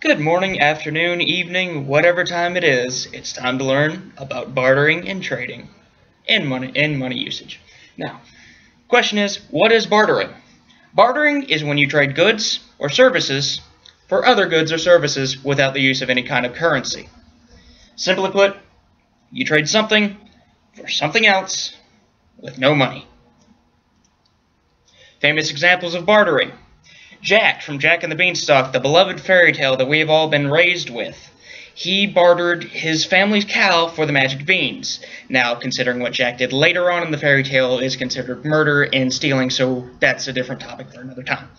Good morning, afternoon, evening, whatever time it is, it's time to learn about bartering and trading and money usage. Now, question is, what is bartering? Bartering is when you trade goods or services for other goods or services without the use of any kind of currency. Simply put, you trade something for something else with no money. Famous examples of bartering. Jack from Jack and the Beanstalk, the beloved fairy tale that we have all been raised with. He bartered his family's cow for the magic beans. Now, considering what Jack did later on in the fairy tale is considered murder and stealing, so that's a different topic for another time.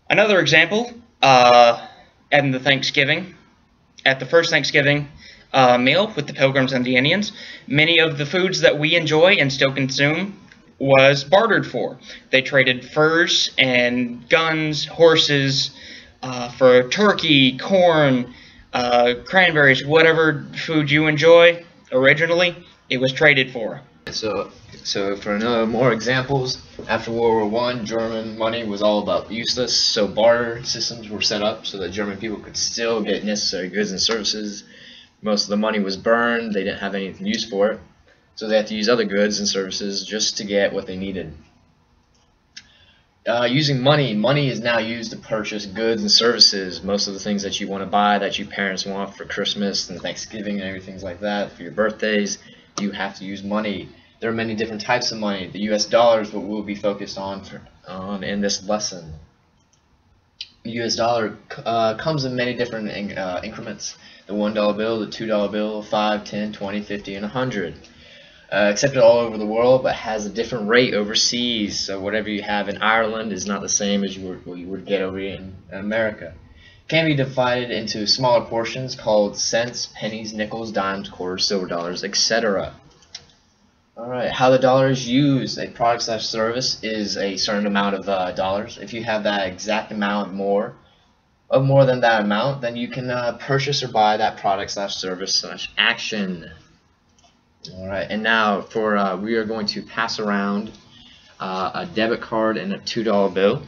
Another example, at the first Thanksgiving meal with the Pilgrims and the Indians, many of the foods that we enjoy and still consume was bartered for. They traded furs and guns, horses, for turkey, corn, cranberries, whatever food you enjoy. Originally, it was traded for. So for more examples, after World War I, German money was all about useless, so barter systems were set up so that German people could still get necessary goods and services. Most of the money was burned, they didn't have anything used for it, so they had to use other goods and services just to get what they needed. Using money is now used to purchase goods and services. Most of the things that you want to buy, that your parents want for Christmas and Thanksgiving and everything like that, for your birthdays, you have to use money. There are many different types of money. The US dollar is what we'll be focused on in this lesson. The US dollar comes in many different increments. The $1 bill, the $2 bill, 5, 10, 20, 50, and 100. Accepted all over the world, but has a different rate overseas. So whatever you have in Ireland is not the same as you would get over in America. Can be divided into smaller portions called cents, pennies, nickels, dimes, quarters, silver dollars, etc. Alright, how the dollar is used. A product slash service is a certain amount of dollars. If you have that exact amount more than that amount, then you can purchase or buy that product slash service slash action. Alright, and now we are going to pass around a debit card and a $2 bill.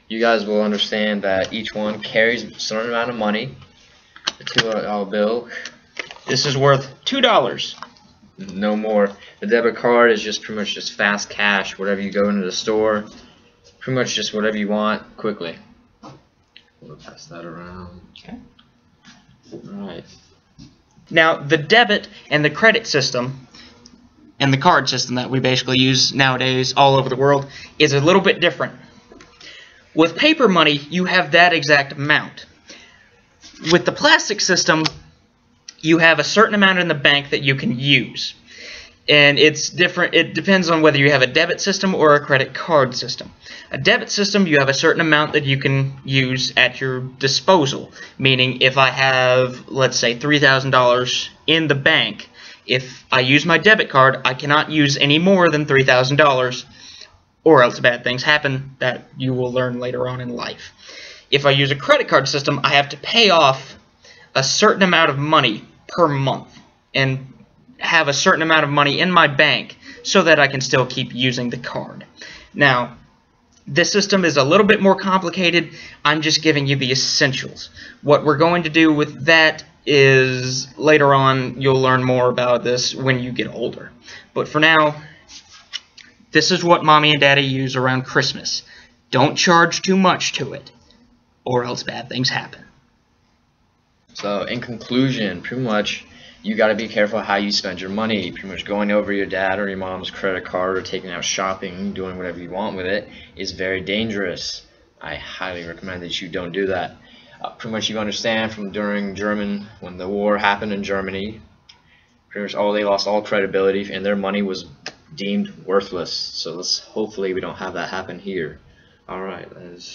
You guys will understand that each one carries a certain amount of money. The $2 bill, This is worth $2. no more. The debit card is just pretty much just fast cash. Whatever you go into the store, pretty much just whatever you want quickly. We'll pass that around. Okay. Alright. Now, the debit and the credit system and the card system that we basically use nowadays all over the world is a little bit different. With paper money, you have that exact amount. With the plastic system, you have a certain amount in the bank that you can use. And it's different. It depends on whether you have a debit system or a credit card system. A debit system, you have a certain amount that you can use at your disposal. Meaning, if I have, let's say, $3,000 in the bank, if I use my debit card, I cannot use any more than $3,000, or else bad things happen that you will learn later on in life. If I use a credit card system, I have to pay off a certain amount of money per month and have a certain amount of money in my bank so that I can still keep using the card. Now, this system is a little bit more complicated. I'm just giving you the essentials. What we're going to do with that is later on you'll learn more about this when you get older. But for now, this is what Mommy and Daddy use around Christmas. Don't charge too much to it, or else bad things happen. So in conclusion, pretty much you got to be careful how you spend your money. Pretty much going over your dad or your mom's credit card or taking out shopping, doing whatever you want with it is very dangerous. I highly recommend that you don't do that. Pretty much you understand from when the war happened in Germany, pretty much they lost all credibility and their money was deemed worthless. So hopefully we don't have that happen here. Alright, that is